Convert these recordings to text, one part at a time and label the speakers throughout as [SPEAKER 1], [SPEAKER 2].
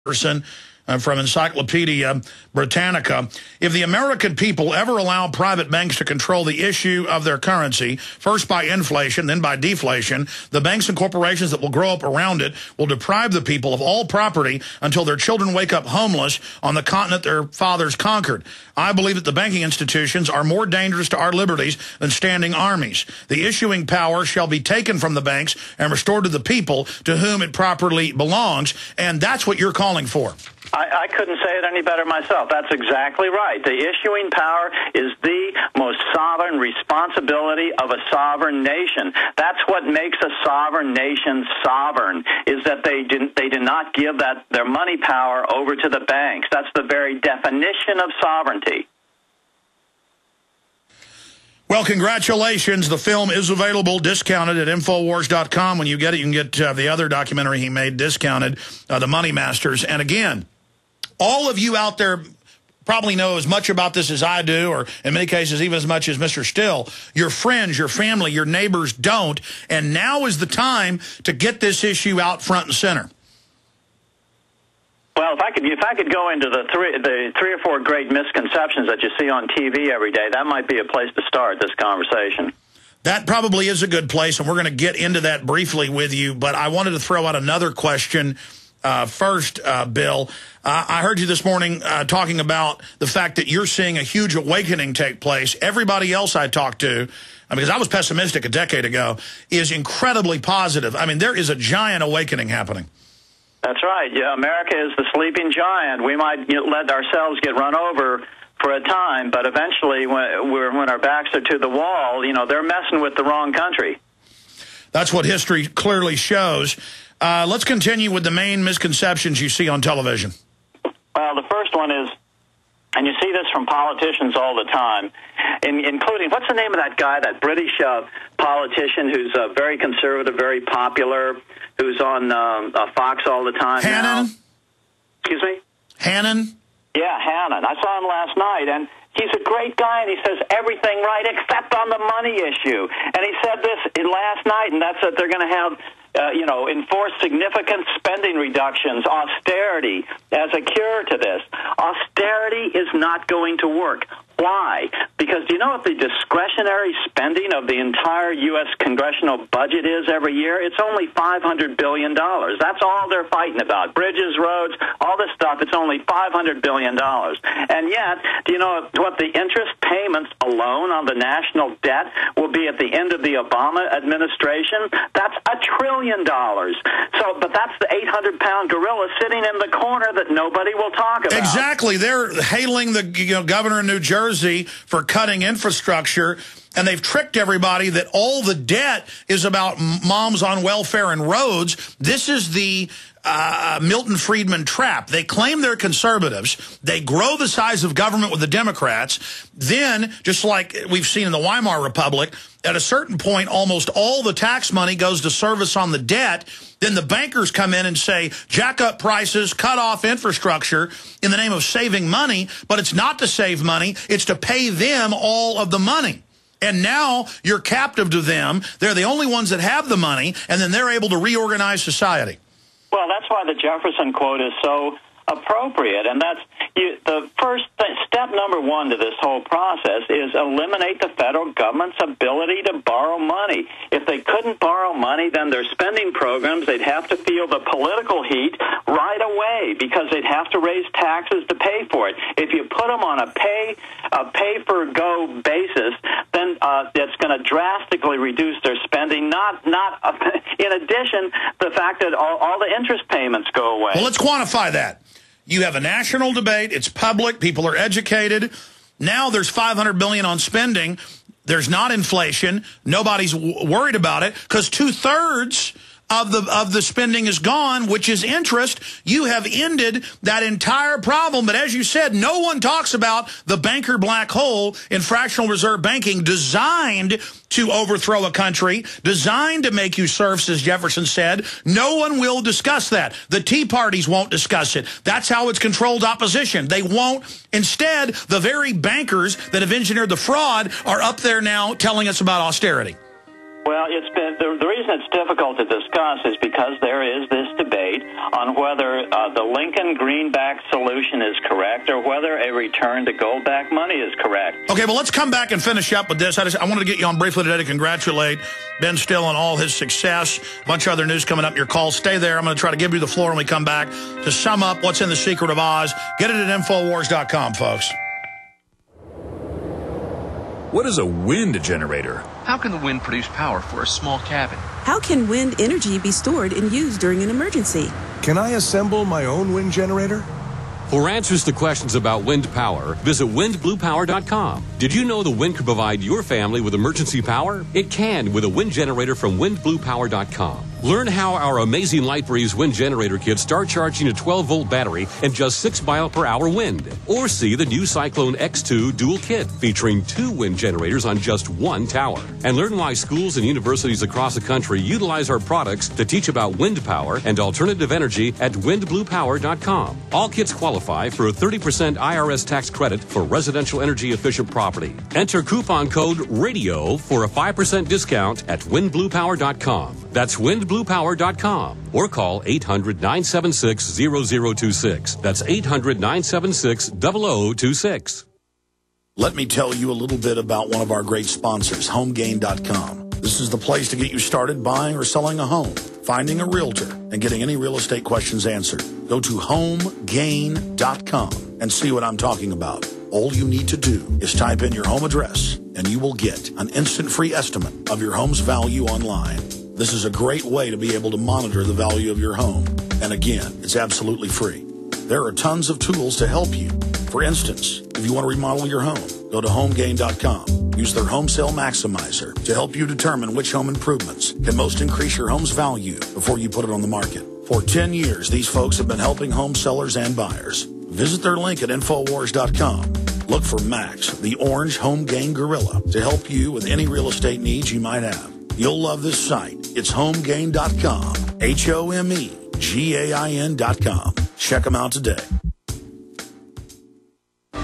[SPEAKER 1] from Encyclopedia Britannica. If the American people ever allow private banks to control the issue of their currency, first by inflation, then by deflation, the banks and corporations that will grow up around it will deprive the people of all property until their children wake up homeless on the continent their fathers conquered. I believe that the banking institutions are more dangerous to our liberties than standing armies. The issuing power shall be taken from the banks and restored to the people to whom it properly belongs, and that's what you're calling for.
[SPEAKER 2] I couldn't say it any better myself. That's exactly right. The issuing power is the most sovereign responsibility of a sovereign nation. That's what makes a sovereign nation sovereign, is that they do not give their money power over to the banks. That's the very definition of sovereignty.
[SPEAKER 1] Well, congratulations. The film is available, discounted at Infowars.com. When you get it, you can get the other documentary he made, discounted, The Money Masters. And again, all of you out there probably know as much about this as I do, or in many cases even as much as Mr. Still. Your friends, your family, your neighbors don't. And now is the time to get this issue out front and center.
[SPEAKER 2] Well, if I could go into the three or four great misconceptions that you see on TV every day, that might be a place to start this conversation.
[SPEAKER 1] That probably is a good place, and we're going to get into that briefly with you. But I wanted to throw out another question first, Bill. I heard you this morning talking about the fact that you're seeing a huge awakening take place. Everybody else I talked to, because I was pessimistic a decade ago, is incredibly positive. I mean, there is a giant awakening happening.
[SPEAKER 2] That's right. Yeah, America is the sleeping giant. We might let ourselves get run over for a time, but eventually when our backs are to the wall, they're messing with the wrong country.
[SPEAKER 1] That's what history clearly shows. Let's continue with the main misconceptions you see on television.
[SPEAKER 2] Well, the first one is, and you see this from politicians all the time, including, what's the name of that guy, that British politician who's very conservative, very popular, who's on Fox all the time
[SPEAKER 1] Hannon?
[SPEAKER 2] now? Excuse me?
[SPEAKER 1] Hannon?
[SPEAKER 2] Yeah, Hannon. I saw him last night, and he's a great guy, and he says everything right except on the money issue. And he said this last night, and that's that they're going to have enforce significant spending reductions, austerity, as a cure to this. Austerity is not going to work. Why? Because do you know what the discretionary spending of the entire U.S. congressional budget is every year? It's only $500 billion. That's all they're fighting about. Bridges, roads, all this stuff, it's only $500 billion. And yet, do you know what the interest payments alone on the national debt will be at the end of the Obama administration? That's $1 trillion. So, but that's the 800-pound gorilla sitting in the corner that nobody will talk about.
[SPEAKER 1] Exactly. They're hailing the governor of New Jersey for cutting infrastructure, and they've tricked everybody that all the debt is about moms on welfare and roads. This is the Milton Friedman trap. They claim they're conservatives. They grow the size of government with the Democrats. Then, just like we've seen in the Weimar Republic, at a certain point, almost all the tax money goes to service on the debt. Then the bankers come in and say, jack up prices, cut off infrastructure in the name of saving money. But it's not to save money. It's to pay them all of the money. And now you're captive to them. They're the only ones that have the money, and then they're able to reorganize society.
[SPEAKER 2] Well, that's why the Jefferson quote is so appropriate, and that's the first step number one to this whole process is eliminate the federal government's ability to borrow money. If they couldn't borrow money, then their spending programs, they'd have to feel the political heat right away because they'd have to raise taxes to pay for it. If you put them on a pay-for-go basis, then it's going to drastically reduce their spending. In addition, the fact that all the interest payments go away.
[SPEAKER 1] Well, let's quantify that. You have a national debate. It's public. People are educated. Now there's $500 billion on spending. There's not inflation. Nobody's worried about it because 2/3 of the spending is gone, which is interest. You have ended that entire problem. But as you said, no one talks about the banker black hole in fractional reserve banking designed to overthrow a country, designed to make you serfs, as Jefferson said. No one will discuss that. The Tea Parties won't discuss it. That's how it's controlled opposition. They won't. Instead, the very bankers that have engineered the fraud are up there now telling us about austerity.
[SPEAKER 2] Well, it's been the reason it's difficult to discuss is because there is this debate on whether the Lincoln-Greenback solution is correct or whether a return to gold-backed money is correct.
[SPEAKER 1] Okay, well, let's come back and finish up with this. I wanted to get you on briefly today to congratulate Ben Still on all his success. A bunch of other news coming up. Your call. Stay there. I'm going to try to give you the floor when we come back to sum up what's in the Secret of Oz. Get it at Infowars.com, folks.
[SPEAKER 3] What is a wind generator?
[SPEAKER 4] How can the wind produce power for a small cabin?
[SPEAKER 5] How can wind energy be stored and used during an emergency?
[SPEAKER 6] Can I assemble my own wind generator?
[SPEAKER 7] For answers to questions about wind power, visit windbluepower.com. Did you know the wind could provide your family with emergency power? It can with a wind generator from windbluepower.com. Learn how our amazing Light Breeze wind generator kits start charging a 12-volt battery and just 6 mile per hour wind. Or see the new Cyclone X2 dual kit featuring 2 wind generators on just 1 tower. And learn why schools and universities across the country utilize our products to teach about wind power and alternative energy at windbluepower.com. All kits qualify for a 30% IRS tax credit for residential energy efficient property. Enter coupon code RADIO for a 5% discount at windbluepower.com. That's windbluepower.com or call 800-976-0026. That's 800-976-0026.
[SPEAKER 1] Let me tell you a little bit about one of our great sponsors, HomeGain.com. This is the place to get you started buying or selling a home, finding a realtor, and getting any real estate questions answered. Go to HomeGain.com and see what I'm talking about. All you need to do is type in your home address, and you will get an instant free estimate of your home's value online. This is a great way to be able to monitor the value of your home. And again, it's absolutely free. There are tons of tools to help you. For instance, if you want to remodel your home, go to HomeGain.com. Use their Home Sale Maximizer to help you determine which home improvements can most increase your home's value before you put it on the market. For 10 years, these folks have been helping home sellers and buyers. Visit their link at Infowars.com. Look for Max, the orange Home Gain Gorilla, to help you with any real estate needs you might have. You'll love this site. It's HomeGain.com. HomeGain.com. Check them out today.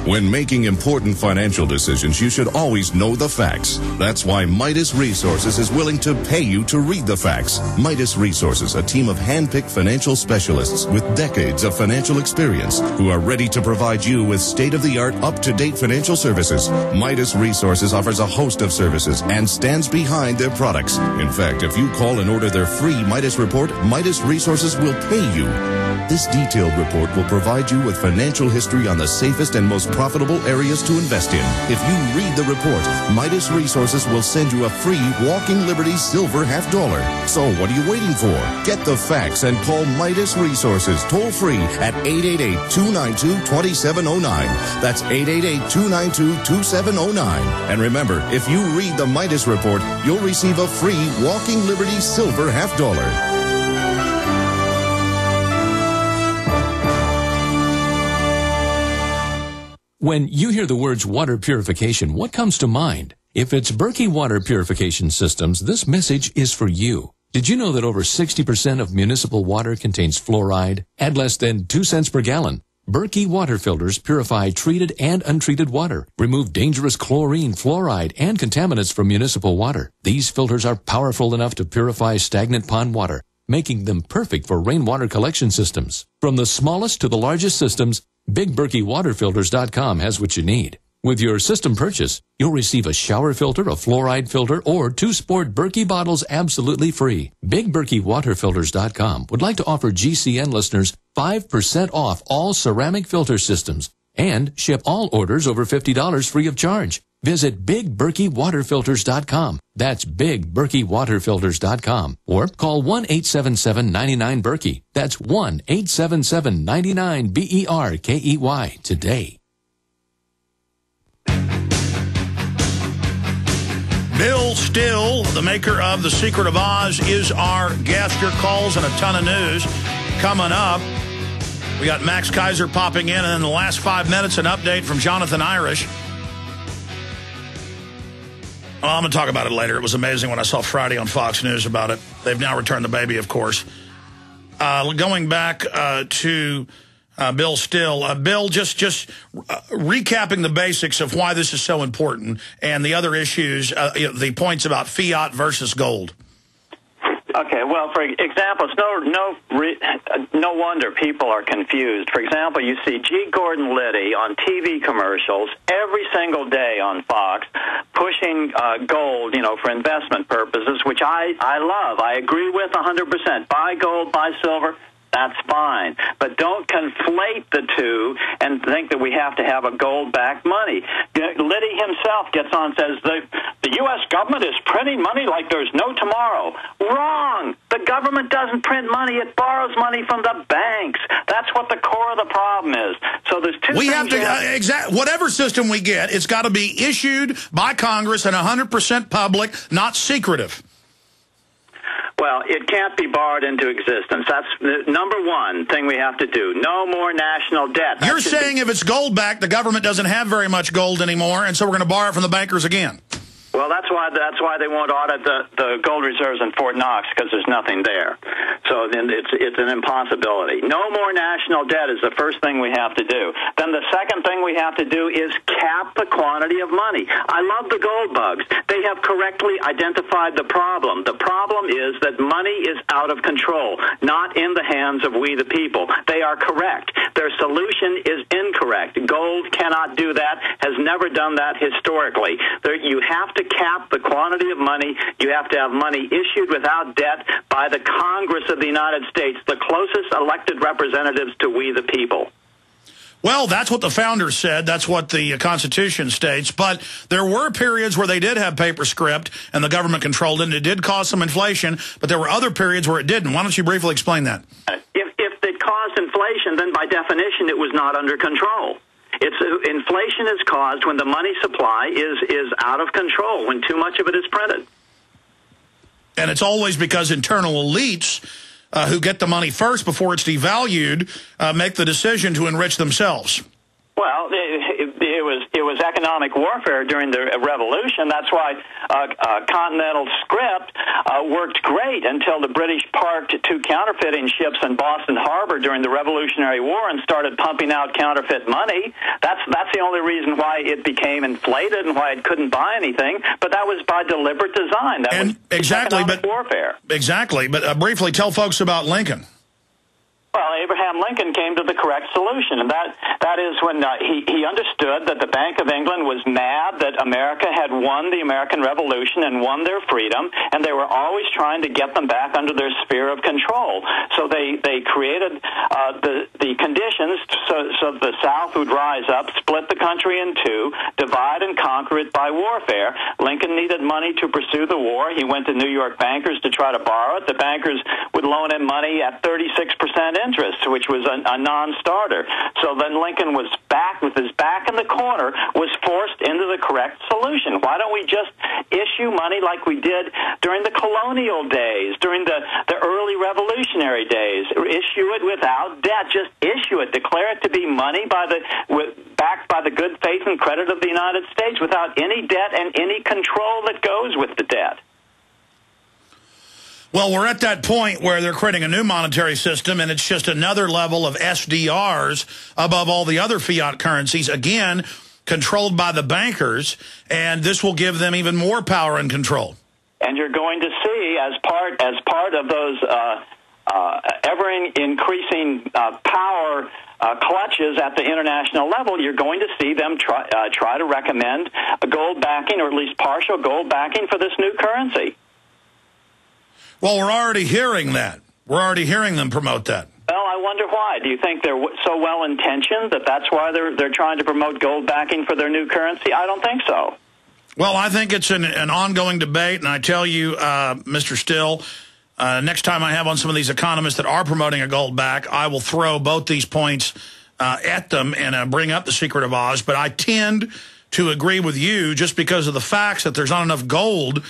[SPEAKER 8] When making important financial decisions, you should always know the facts. That's why Midas Resources is willing to pay you to read the facts. Midas Resources, a team of hand-picked financial specialists with decades of financial experience who are ready to provide you with state-of-the-art, up-to-date financial services. Midas Resources offers a host of services and stands behind their products. In fact, if you call and order their free Midas report, Midas Resources will pay you. This detailed report will provide you with financial history on the safest and most profitable areas to invest in. If you read the report, Midas Resources will send you a free Walking Liberty silver $50. So what are you waiting for? Get the facts and call Midas Resources toll free at 888-292-2709. That's 888-292-2709. And remember, if you read the Midas report, you'll receive a free Walking Liberty silver $50.
[SPEAKER 9] When you hear the words water purification, what comes to mind? If it's Berkey Water Purification Systems, this message is for you. Did you know that over 60% of municipal water contains fluoride at less than 2 cents per gallon? Berkey water filters purify treated and untreated water, remove dangerous chlorine, fluoride, and contaminants from municipal water. These filters are powerful enough to purify stagnant pond water, making them perfect for rainwater collection systems. From the smallest to the largest systems, BigBerkeyWaterFilters.com has what you need. With your system purchase, you'll receive a shower filter, a fluoride filter, or 2 sport Berkey bottles absolutely free. BigBerkeyWaterFilters.com would like to offer GCN listeners 5% off all ceramic filter systems and ship all orders over $50 free of charge. Visit BigBerkeyWaterFilters.com. That's BigBerkeyWaterFilters.com. Or call 1-877-99-BERKEY. That's 1-877-99-BERKEY today.
[SPEAKER 1] Bill Still, the maker of The Secret of Oz, is our guest. Your calls and a ton of news coming up. We got Max Keiser popping in, and in the last 5 minutes, an update from Jonathan Irish. Well, I'm going to talk about it later. It was amazing when I saw Friday on Fox News about it. They've now returned the baby, of course. Going back to Bill Still. Bill, just recapping the basics of why this is so important and the other issues, the points about fiat versus gold.
[SPEAKER 2] Okay, well, for example, it's no wonder people are confused. For example, you see G. Gordon Liddy on TV commercials every single day on Fox pushing gold, for investment purposes, which I love. I agree with 100%. Buy gold, buy silver. That's fine. But don't conflate the two and think that we have to have a gold-backed money. Liddy himself gets on and says the U.S. government is printing money like there's no tomorrow. Wrong. The government doesn't print money. It borrows money from the banks. That's what the core of the problem is. So there's two things.
[SPEAKER 1] We have to, whatever system we get, it's got to be issued by Congress and 100% public, not secretive.
[SPEAKER 2] Well, it can't be borrowed into existence. That's the number one thing we have to do. No more national debt.
[SPEAKER 1] You're saying if it's gold-backed, the government doesn't have very much gold anymore, and so we're going to borrow it from the bankers again.
[SPEAKER 2] Well, that's why they won't audit the gold reserves in Fort Knox, because there's nothing there. So then it's an impossibility. No more national debt is the first thing we have to do. Then the second thing we have to do is cap the quantity of money. I love the gold bugs. They have correctly identified the problem. The problem is that money is out of control, not in the hands of we the people. They are correct. Their solution is incorrect. Gold cannot do that, has never done that historically. You have to cap the quantity of money. You have to have money issued without debt by the Congress of the United States, the closest elected representatives to we the people.
[SPEAKER 1] Well, that's what the founders said. That's what the Constitution states. But there were periods where they did have paper script and the government controlled it, and it did cause some inflation, but there were other periods where it didn't. Why don't you briefly explain that?
[SPEAKER 2] If it caused inflation, then by definition it was not under control. Inflation is caused when the money supply is out of control, when too much of it is printed.
[SPEAKER 1] And it's always because internal elites who get the money first before it's devalued make the decision to enrich themselves.
[SPEAKER 2] Well, it was economic warfare during the Revolution. That's why Continental script worked great until the British parked two counterfeiting ships in Boston Harbor during the Revolutionary War and started pumping out counterfeit money. That's the only reason why it became inflated and why it couldn't buy anything. But that was by deliberate design. That was economic warfare.
[SPEAKER 1] Exactly. But briefly, tell folks about Lincoln.
[SPEAKER 2] Well, Abraham Lincoln came to the correct solution, and that is when he understood that the Bank of England was mad that America had won the American Revolution and won their freedom, and they were always trying to get them back under their sphere of control. So they created the conditions so the South would rise up, split the country in two, divide and conquer it by warfare. Lincoln needed money to pursue the war. He went to New York bankers to try to borrow it. The bankers would loan him money at 36% interest, which was a non-starter. So then Lincoln was back with his back in the corner, was forced into the correct solution. Why don't we just issue money like we did during the colonial days, during the early revolutionary days? Issue it without debt. Just issue it. Declare it to be money backed by the good faith and credit of the United States without any debt and any control that goes with the debt.
[SPEAKER 1] Well, we're at that point where they're creating a new monetary system, and it's just another level of SDRs above all the other fiat currencies, again, controlled by the bankers, and this will give them even more power and control.
[SPEAKER 2] And you're going to see, as part of those ever-increasing power clutches at the international level, you're going to see them try to recommend a gold backing, or at least partial gold backing, for this new currency.
[SPEAKER 1] Well, we're already hearing that. We're already hearing them promote that.
[SPEAKER 2] Well, I wonder why. Do you think they're so well-intentioned that that's why they're trying to promote gold backing for their new currency? I don't think so.
[SPEAKER 1] Well, I think it's an ongoing debate, and I tell you, Mr. Still, next time I have on some of these economists that are promoting a gold back, I will throw both these points at them and bring up the secret of Oz. But I tend to agree with you just because of the facts that there's not enough gold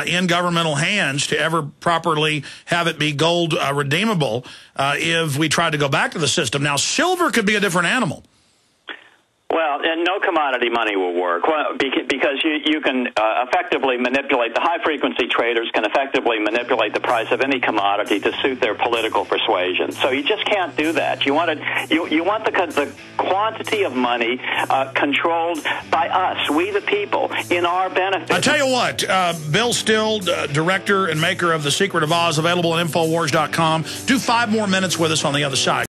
[SPEAKER 1] in governmental hands to ever properly have it be gold redeemable if we tried to go back to the system. Now, silver could be a different animal.
[SPEAKER 2] Well, and no commodity money will work because you can effectively manipulate, the high-frequency traders can effectively manipulate the price of any commodity to suit their political persuasion. So you just can't do that. You want the quantity of money controlled by us, we the people, in our benefit.
[SPEAKER 1] I tell you what, Bill Still, director and maker of The Secret of Oz, available on Infowars.com. Do 5 more minutes with us on the other side.